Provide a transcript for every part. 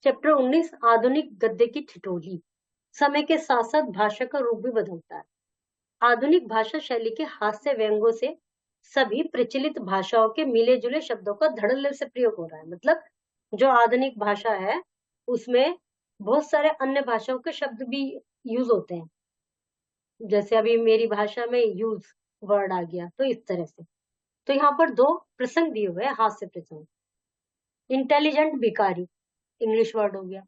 Chapter 19 आधुनिक गद्य की ठिठोली। समय के साथ साथ भाषा का रूप भी बदलता है। आधुनिक भाषा शैली के हास्य व्यंगों से सभी प्रचलित भाषाओं के मिले जुले शब्दों का धड़ल्ले से प्रयोग हो रहा है। मतलब जो आधुनिक भाषा है उसमें बहुत सारे अन्य भाषाओं के शब्द भी यूज होते हैं। जैसे अभी मेरी भाषा में यूज वर्ड आ गया, तो इस तरह से। तो यहाँ पर दो प्रसंग दिए हुए हैं, हास्य प्रसंग। इंटेलिजेंट भिखारी इंग्लिश वर्ड हो गया।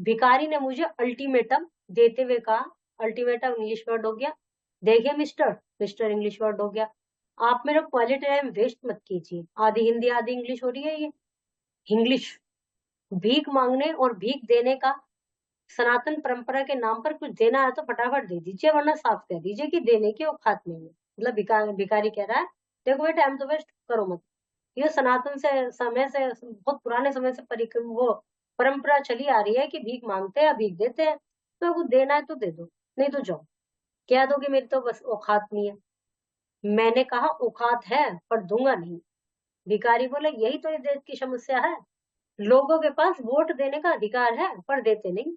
भिखारी ने मुझे अल्टीमेटम देते हुए कहा, अल्टीमेटम इंग्लिश वर्ड हो गया। देखिए मिस्टर, मिस्टर इंग्लिश वर्ड हो गया। आप मेरा क्वालिटी टाइम वेस्ट मत कीजिए। आधी हिंदी आधी इंग्लिश हो रही है ये। इंग्लिश। भीख मांगने और भीख देने का सनातन परंपरा के नाम पर कुछ देना है तो फटाफट दे दीजिए, वरना साफ कह दीजिए कि देने की औकात नहीं है। मतलब भिखारी कह रहा है, देखो ये टाइम तो वेस्ट करो मत। ये सनातन से समय से बहुत पुराने समय से परिक्रम वो परंपरा चली आ रही है कि भीख मांगते हैं भीख देते हैं। तो वो देना है तो दे दो, नहीं तो जाओ। कह दो कि मेरी तो बस औकात नहीं है। मैंने कहा औकात है पर दूंगा नहीं। भिखारी बोले यही तो इस देश की समस्या है। लोगों के पास वोट देने का अधिकार है पर देते नहीं।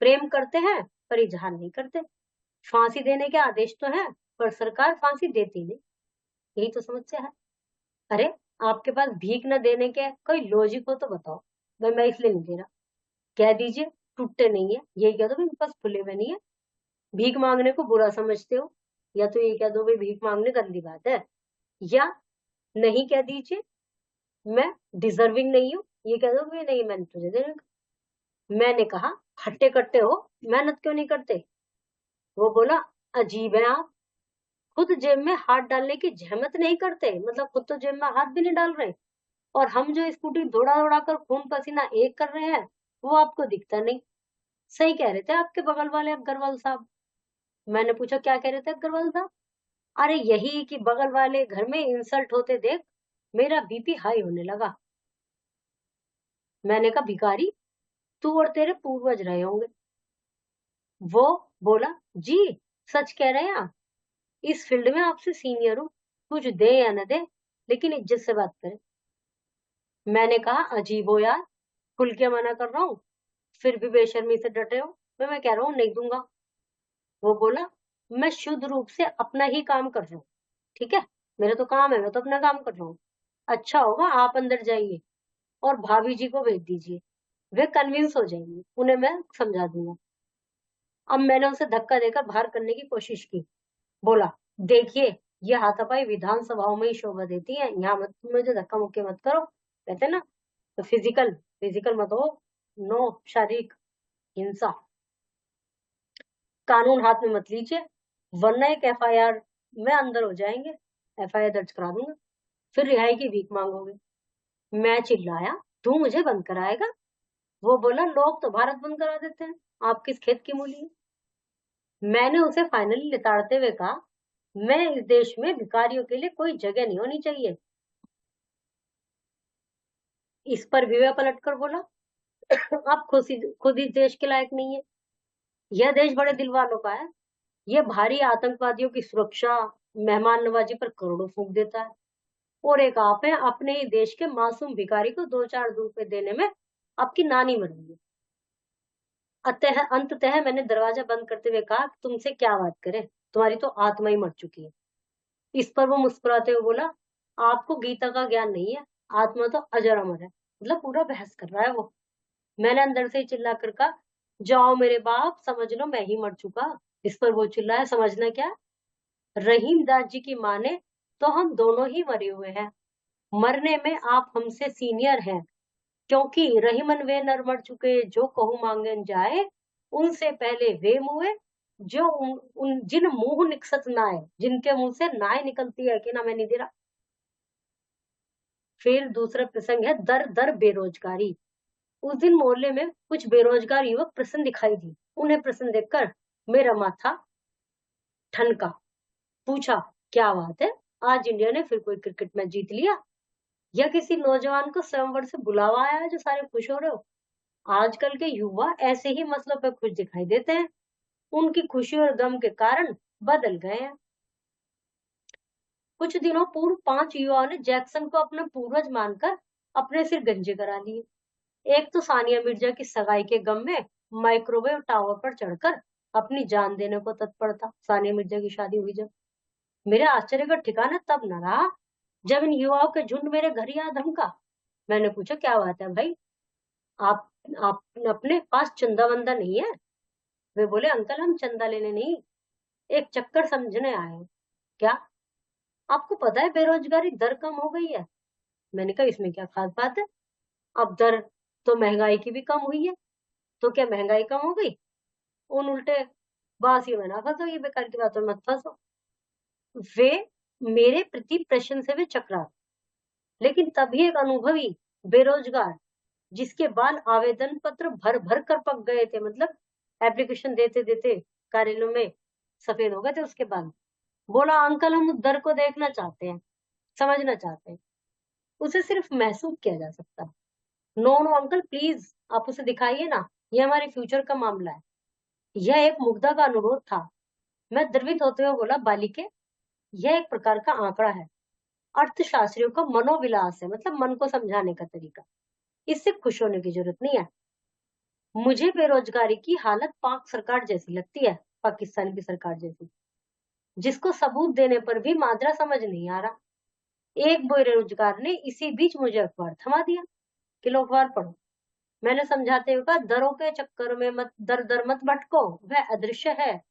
प्रेम करते हैं पर इजहार नहीं करते। फांसी देने के आदेश तो है पर सरकार फांसी देती नहीं। यही तो समस्या है। अरे आपके पास भीख न देने के कोई लॉजिक हो तो बताओ। भाई मैं इसलिए नहीं दे रहा। कह दीजिए टूटते नहीं है, यही कह दो मेरे पास खुले में नहीं है। भीख मांगने को बुरा समझते हो, या तो ये कह दो भाई भीख मांगने गंदी बात है, या नहीं कह दीजिए मैं डिजर्विंग नहीं हूँ, ये कह दो भाई नहीं मैंने तुझे देने का। मैंने कहा हट्टे कट्टे हो, मेहनत क्यों नहीं करते। वो बोला अजीब है आप, खुद जेब में हाथ डालने की जहमत नहीं करते। मतलब खुद तो जेब में हाथ भी नहीं डाल रहे, और हम जो स्कूटी दौड़ा दौड़ा कर खून पसीना एक कर रहे हैं वो आपको दिखता नहीं। सही कह रहे थे आपके बगल वाले अग्रवाल साहब। मैंने पूछा क्या कह रहे थे अग्रवाल साहब। अरे यही कि बगल वाले घर में इंसल्ट होते देख मेरा बीपी हाई होने लगा। मैंने कहा भिखारी तू और तेरे पूर्वज रहे होंगे। वो बोला जी सच कह रहे हैं आप, इस फील्ड में आपसे सीनियर हूँ, कुछ दे या न दे लेकिन इज्जत से बात करें। मैंने कहा अजीब हो यार, खुल के मना कर रहा हूँ फिर भी बेशर्मी से डटे हो। मैं कह रहा हूँ नहीं दूंगा। वो बोला मैं शुद्ध रूप से अपना ही काम कर रहा हूँ, ठीक है, मेरा तो काम है, मैं तो अपना काम कर रहा हूँ। अच्छा होगा आप अंदर जाइए और भाभी जी को भेज दीजिए, वे कन्विंस हो जाएंगी, उन्हें मैं समझा दूंगा। अब मैंने उसे धक्का देकर बाहर करने की कोशिश की। बोला देखिए ये हाथापाई विधानसभाओं में ही शोभा देती है, यहाँ मत मुझे धक्का मुक्की मत करो, कहते ना। तो फिजिकल फिजिकल मत हो, नो शारीरिक हिंसा। कानून हाथ में मत लीजिए वरना एक एफआईआर में अंदर हो जाएंगे, एफआईआर दर्ज करा दूंगा, फिर रिहाई की भीख मांगोगे। मैं चिल्लाया तू मुझे बंद कराएगा। वो बोला लोग तो भारत बंद करा देते हैं, आप किस खेत की मूली है। मैंने उसे फाइनली लिताड़ते हुए कहा मैं इस देश में भिखारियों के लिए कोई जगह नहीं होनी चाहिए। इस पर भी वह पलट कर बोला आप खुद ही देश के लायक नहीं है। यह देश बड़े दिल वालों का है, यह भारी आतंकवादियों की सुरक्षा मेहमान नवाजी पर करोड़ों फूंक देता है, और एक आप है अपने ही देश के मासूम भिखारी को 2-4 रुपए देने में आपकी नानी मर गई है। अंततः मैंने दरवाजा बंद करते हुए कहा तुमसे क्या बात करें, तुम्हारी तो आत्मा ही मर चुकी है। इस पर वो मुस्कुराते हुए बोला आपको गीता का ज्ञान नहीं है, आत्मा तो अजर अमर है। मतलब पूरा बहस कर रहा है वो। मैंने अंदर से ही चिल्ला कर कहा जाओ मेरे बाप समझ लो मैं ही मर चुका। इस पर वो चिल्लाया समझना क्या, रहीम दास जी की माने तो हम दोनों ही मरे हुए हैं, मरने में आप हमसे सीनियर हैं, क्योंकि रहीमन वे नर मर चुके जो कहू मांगन जाए, उनसे पहले वे मुए जो जिन मुंह निकसत नाय, जिनके मुंह से नाय निकलती है कि ना मैं नहीं दे रहा। फिर दूसरा प्रसंग है दर दर बेरोजगारी। उस दिन मोहल्ले में कुछ बेरोजगार युवक प्रसन्न दिखाई दी। उन्हें प्रसन्न देखकर मेरा माथा ठनका। पूछा क्या बात है, आज इंडिया ने फिर कोई क्रिकेट मैच जीत लिया, या किसी नौजवान को स्वयंवर से बुलावा आया है जो सारे खुश हो रहे हो। आजकल के युवा ऐसे ही मसलों पर खुश दिखाई देते हैं, उनकी खुशी और गम के कारण बदल गए हैं। कुछ दिनों पूर्व 5 युवाओं ने जैक्सन को अपना पूर्वज मानकर अपने सिर गंजे करा लिए। एक तो सानिया मिर्जा की सगाई के गम में माइक्रोवेव टावर पर चढ़कर अपनी जान देने को तत्पर था। सानिया मिर्जा की शादी हुई जब, मेरे आश्चर्य का ठिकाना तब न रहा जब इन युवाओं के झुंड मेरे घर ही आ धमका। मैंने पूछा, क्या बात है भाई, आप आप अपने पास चंदा वंदा नहीं है? वे बोले, अंकल हम चंदा लेने नहीं, एक चक्कर समझने आए हैं। क्या? आपको पता है बेरोजगारी दर कम हो गई है? मैंने कहा, इसमें क्या खास बात है, अब दर तो महंगाई की भी कम हुई है, तो क्या महंगाई कम हो गई? उन उल्टे बासियों में ना फंसो, ये बेकार की बातों में मत फंसो। वे मेरे प्रति प्रश्न से वे चकरा, लेकिन तभी एक अनुभवी बेरोजगार, जिसके बाल आवेदन पत्र भर भर कर पक गए थे, मतलब एप्लीकेशन देते देते कार्यालयों में सफेद हो गए थे उसके बाल, बोला, अंकल हम उस दर को देखना चाहते हैं, समझना चाहते हैं, उसे सिर्फ महसूस किया जा सकता है। नो नो अंकल प्लीज, आप उसे दिखाइए ना, ये हमारे फ्यूचर का मामला है। यह एक मुग्धा का अनुरोध था। मैं द्रवित होते हुए बोला, बालिके, यह एक प्रकार का आंकड़ा है, अर्थशास्त्रियों का मनोविलास है, मतलब मन को समझाने का तरीका, इससे खुश होने की जरूरत नहीं है। मुझे बेरोजगारी की हालत पाक सरकार जैसी लगती है, पाकिस्तान की सरकार जैसी, जिसको सबूत देने पर भी माजरा समझ नहीं आ रहा। एक बेरोजगार ने इसी बीच मुझे अखबार थमा दिया कि लो अखबार पढ़ो। मैंने समझाते हुए कहा, दरों के चक्कर में मत दर दर मत भटको, वह अदृश्य है,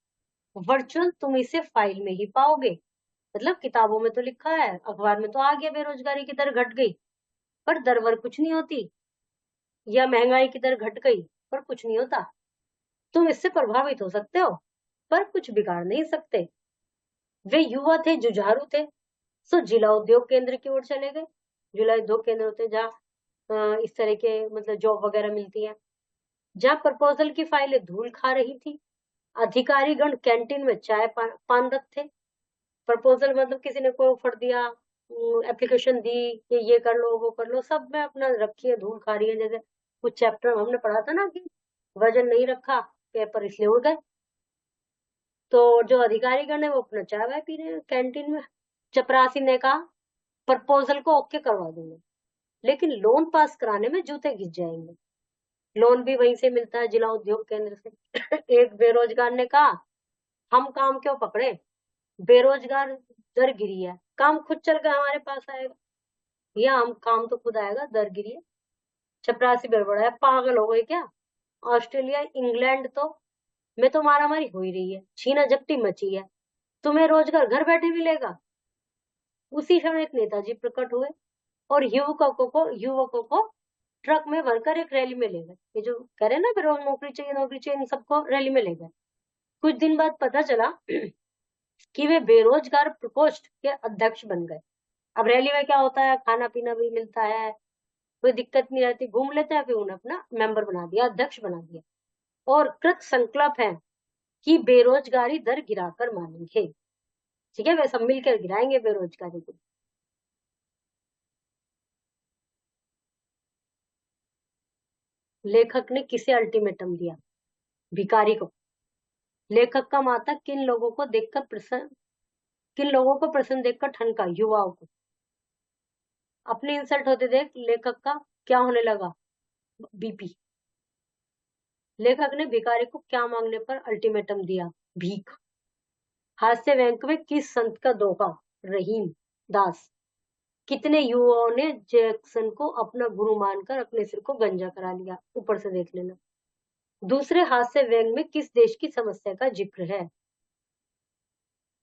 वर्चुअल तुम इसे फाइल में ही पाओगे। मतलब किताबों में तो लिखा है, अखबार में तो आ गया बेरोजगारी की दर घट गई, पर दर वर कुछ नहीं होती, या महंगाई की दर घट गई पर कुछ नहीं होता। तुम इससे प्रभावित हो सकते हो, पर कुछ बिगाड़ नहीं सकते। वे युवा थे, जुझारू थे, सो जिला उद्योग केंद्र की ओर चले गए। जिला उद्योग केंद्र होते जहाँ इस तरह के मतलब जॉब वगैरह मिलती है, जहाँ प्रपोजल की फाइलें धूल खा रही थी। अधिकारीगण कैंटीन में चाय पान थे। प्रपोजल मतलब किसी ने कोई ऑफर दिया, एप्लीकेशन दी कि ये कर लो वो कर लो, सब में अपना रखी है, धूल खा रही है। जैसे कुछ चैप्टर हमने पढ़ा था ना कि वजन नहीं रखा पेपर इसलिए उड़ गए, तो जो अधिकारीगण है वो अपना चाय वाय पी रहे हैं कैंटीन में। चपरासी ने कहा, प्रपोजल को ओके करवा दूंगा, लेकिन लोन पास कराने में जूते घिस जाएंगे। लोन भी वहीं से मिलता है, जिला उद्योग केंद्र से। एक बेरोजगार ने कहा, हम काम क्यों पकड़े, बेरोजगार दर गिरी है, काम खुद चल कर हमारे पास आएगा, या हम काम तो खुद आएगा, दर गिरी है। चपरासी बड़बड़ाया, पागल हो गए क्या, ऑस्ट्रेलिया इंग्लैंड तो में तो मारामारी हो ही रही है, छीना झपटी मची है, तुम्हें रोजगार घर बैठे मिलेगा। उसी समय एक नेताजी प्रकट हुए और युवकों को ट्रक में भरकर एक रैली में ले गए। ये जो कह रहे हैं ना रोज नौकरी चाहिए नौकरी चाहिए, इन सबको रैली में ले गए। कुछ दिन बाद पता चला कि वे बेरोजगार प्रकोष्ठ के अध्यक्ष बन गए। अब रैली में क्या होता है, खाना पीना भी मिलता है, कोई दिक्कत नहीं रहती, घूम लेते हैं, फिर उन्हें अपना मेंबर बना दिया, अध्यक्ष बना दिया, और कृत संकल्प है कि बेरोजगारी दर गिराकर मानेंगे। ठीक है, वे सब मिलकर गिराएंगे बेरोजगारी को। लेखक ने किसे अल्टीमेटम दिया? भिखारी को। लेखक का माता किन लोगों को प्रश्न देखकर ठनका? युवाओं को। अपने इंसल्ट होते देख लेखक का क्या होने लगा? बीपी। लेखक ने भिखारी को क्या मांगने पर अल्टीमेटम दिया? भीख। हास्य बैंक में किस संत का दोहा? रहीम दास। कितने युवाओं ने जैक्सन को अपना गुरु मानकर अपने सिर को गंजा करा लिया? ऊपर से देख लेना। दूसरे हास्य व्यंग में किस देश की समस्या का जिक्र है?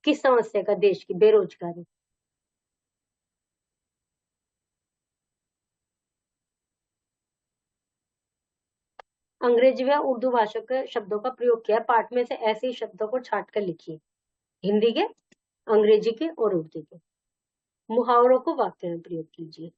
किस समस्या का? देश की बेरोजगारी। अंग्रेजी व उर्दू भाषा के शब्दों का प्रयोग किया, पाठ में से ऐसे ही शब्दों को छाट कर लिखिए, हिंदी के, अंग्रेजी के और उर्दू के। मुहावरों को वाक्य में प्रयोग कीजिए।